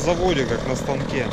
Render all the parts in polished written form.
заводе, как на станке.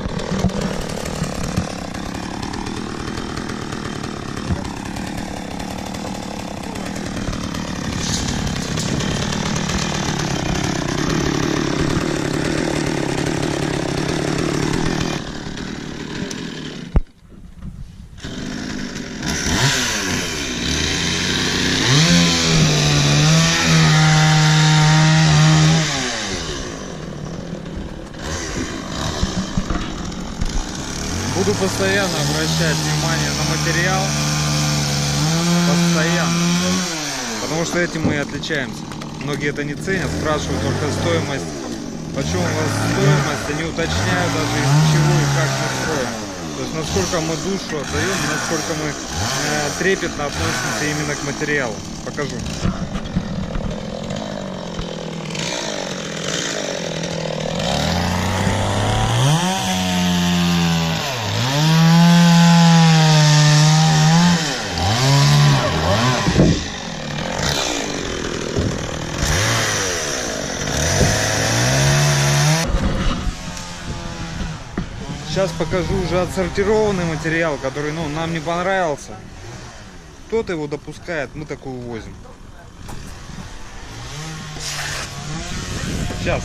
Буду постоянно обращать внимание на материал. Постоянно. Потому что этим мы и отличаемся. Многие это не ценят, спрашивают только стоимость. Почему у вас стоимость, они уточняют даже из чего и как мы строим. То есть насколько мы душу отдаем, насколько мы трепетно относимся именно к материалу. Покажу. Сейчас покажу уже отсортированный материал, который нам не понравился. Кто-то его допускает, мы такой увозим. Сейчас.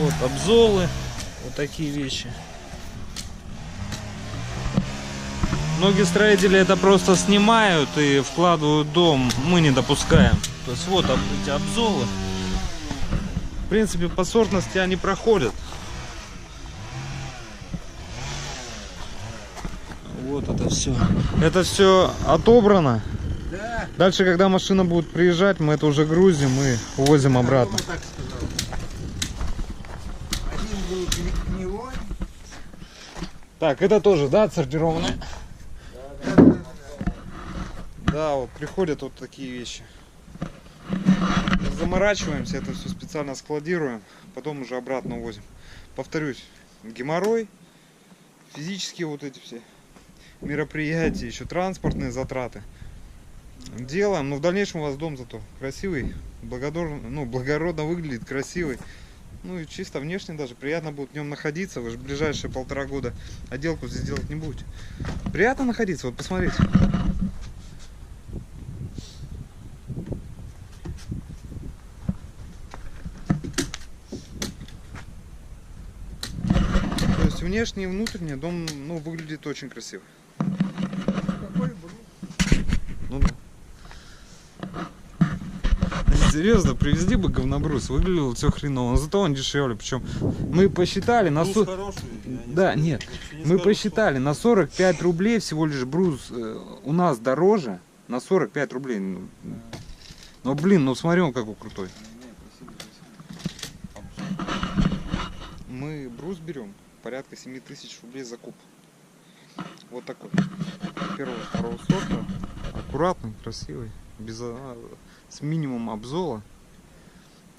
Вот обзолы, вот такие вещи. Многие строители это просто снимают и вкладывают в дом, мы не допускаем. То есть вот эти обзолы. В принципе, по сортности они проходят. Вот это все. Это все отобрано. Да. Дальше, когда машина будет приезжать, мы это уже грузим и увозим обратно. Так, это тоже, да, отсортированное? Да, вот приходят вот такие вещи. Заморачиваемся, это все специально складируем, потом уже обратно увозим. Повторюсь, геморрой, физические вот эти все мероприятия, еще транспортные затраты. Делаем, но в дальнейшем у вас дом зато красивый, благородно выглядит, красивый. Ну и чисто внешне даже приятно будет в нем находиться. Вы же в ближайшие 1,5 года отделку здесь делать не будете. Приятно находиться, вот посмотрите. То есть внешне и внутренне дом выглядит очень красиво. Ну да. Серьезно, привезли бы говнобрус, выглядело все хреново, но зато он дешевле. Причем мы посчитали на мы посчитали на 45 рублей всего лишь брус у нас дороже на 45 рублей. Но блин, смотри, он какой крутой. Мы брус берем порядка 7000 рублей за куб. Вот такой. Первого, второго сорта. Аккуратный, красивый, с минимумом обзола.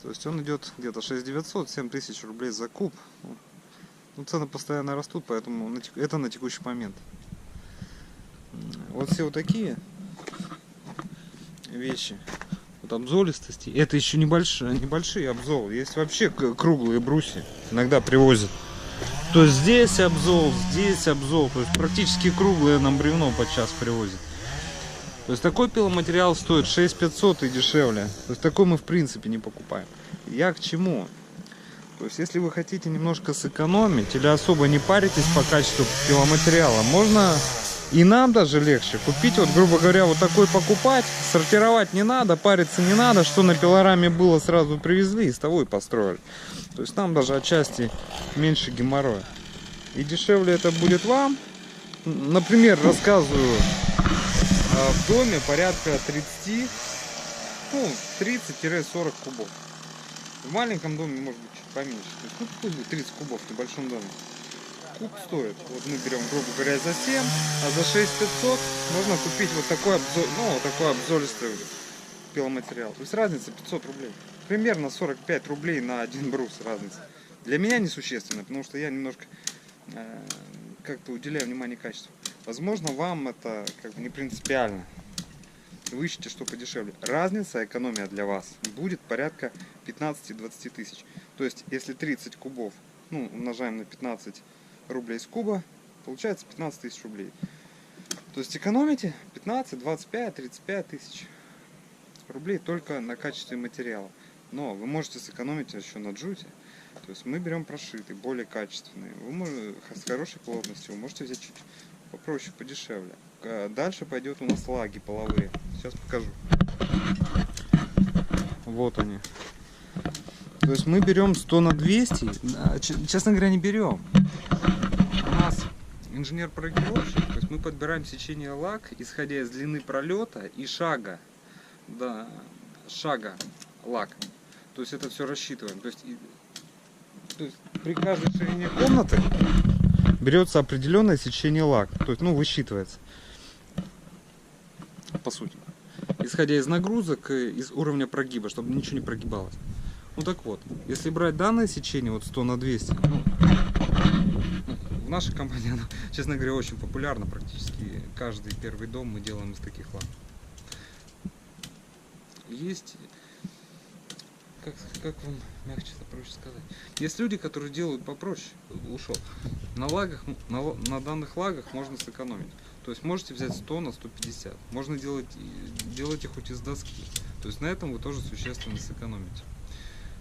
То есть он идет где-то 6900-7000 рублей за куб. Ну, цены постоянно растут, поэтому это на текущий момент. Вот все вот такие вещи. Вот обзолистости. Это еще небольшие обзолы. Есть вообще круглые брусья. Иногда привозят. То есть здесь обзол. То есть практически круглое нам бревно подчас привозят. То есть такой пиломатериал стоит 6500 и дешевле. То есть такой мы в принципе не покупаем. Я к чему? То есть если вы хотите немножко сэкономить или особо не паритесь по качеству пиломатериала, можно и нам даже легче купить, вот грубо говоря, вот такой покупать, сортировать не надо, париться не надо, что на пилораме было, сразу привезли, из того и построили. То есть нам даже отчасти меньше геморроя. И дешевле это будет вам. Например, рассказываю, в доме порядка 30-40 кубов. В маленьком доме может быть чуть поменьше. То есть, пусть будет 30 кубов в небольшом доме. Куб стоит, вот мы берем, грубо говоря, за 7, а за 6500 можно купить вот такой обзолистый пиломатериал. То есть разница 500 рублей. Примерно 45 рублей на один брус разница. Для меня несущественно, потому что я немножко как-то уделяю внимание качеству. Возможно, вам это как бы не принципиально. То вы ищете что подешевле. Разница, экономия для вас будет порядка 15-20 тысяч. То есть, если 30 кубов, ну, умножаем на 15 рублей с куба, получается 15 тысяч рублей. То есть, экономите 15, 25, 35 тысяч рублей только на качестве материала. Но вы можете сэкономить еще на джуте. То есть, мы берем прошитый, более качественный. Вы можете, с хорошей плотностью, вы можете взять чуть попроще, подешевле. Дальше пойдет у нас лаги половые. Сейчас покажу. Вот они. То есть мы берем 100 на 200. Честно говоря, не берем. У нас инженер-проектировщик. То есть мы подбираем сечение лак, исходя из длины пролета и шага. Да, шага лак. То есть это все рассчитываем. То есть при каждой ширине комнаты берется определенное сечение лак. То есть, ну, высчитывается. По сути. Исходя из нагрузок, из уровня прогиба, чтобы ничего не прогибалось. Ну так вот, если брать данное сечение, вот 100 на 200, ну, в нашей компании, оно, честно говоря, очень популярно. Практически каждый первый дом мы делаем из таких лак. Есть... Как вам мягче проще сказать? Есть люди, которые делают попроще. Ушел. На лагах, на данных лагах можно сэкономить. То есть можете взять 100 на 150. Можно делать их хоть из доски. То есть на этом вы тоже существенно сэкономите.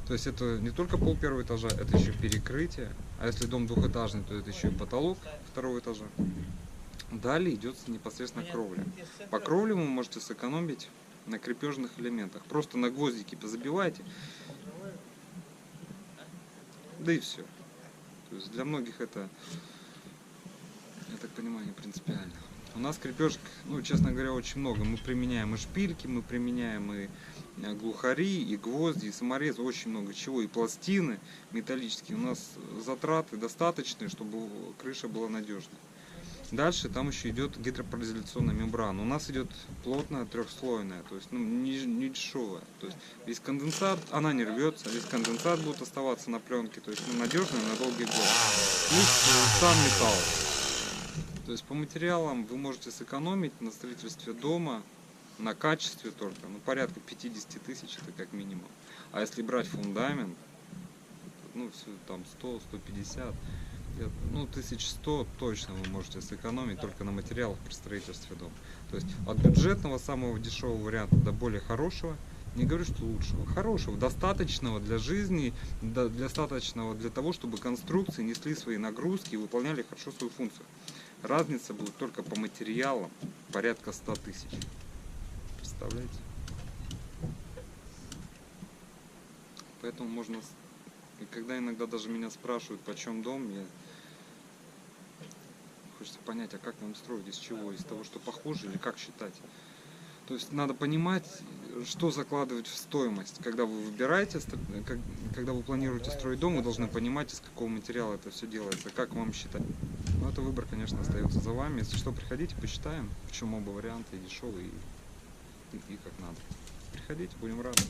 То есть это не только пол первого этажа, это еще перекрытие. А если дом двухэтажный, то это еще и потолок второго этажа. Далее идет непосредственно кровля. По кровле вы можете сэкономить на крепежных элементах. Просто на гвоздики позабивайте. Да и все. То есть для многих это, я так понимаю, не принципиально. У нас крепежек, ну, честно говоря, очень много. Мы применяем и шпильки, мы применяем и глухари, и гвозди, и саморезы, очень много чего. И пластины металлические. У нас затраты достаточные, чтобы крыша была надежной. Дальше там еще идет гидропаразоляционная мембрана. У нас идет плотная трехслойная, то есть, ну, не дешевая. То есть весь конденсат, она не рвется, весь конденсат будет оставаться на пленке, то есть, ну, надежно на долгий год. Плюс сам металл. То есть по материалам вы можете сэкономить на строительстве дома, на качестве только, ну, порядка 50 тысяч, это как минимум. А если брать фундамент, ну, все там 100, 150, ну, 1100 точно вы можете сэкономить только на материалах при строительстве дома. То есть от бюджетного, самого дешевого варианта до более хорошего, не говорю, что лучшего, хорошего, достаточного для жизни, достаточного для того, чтобы конструкции несли свои нагрузки и выполняли хорошо свою функцию. Разница будет только по материалам, порядка 100 тысяч. Представляете? Поэтому можно... И когда иногда даже меня спрашивают, почем дом, хочется понять, а как вам строить, из чего, из того, что похоже, или как считать. То есть надо понимать, что закладывать в стоимость. Когда вы выбираете, когда вы планируете строить дом, вы должны понимать, из какого материала это все делается, как вам считать. Но это выбор, конечно, остается за вами. Если что, приходите, посчитаем, причем оба варианта, и дешевый, и как надо. Приходите, будем рады.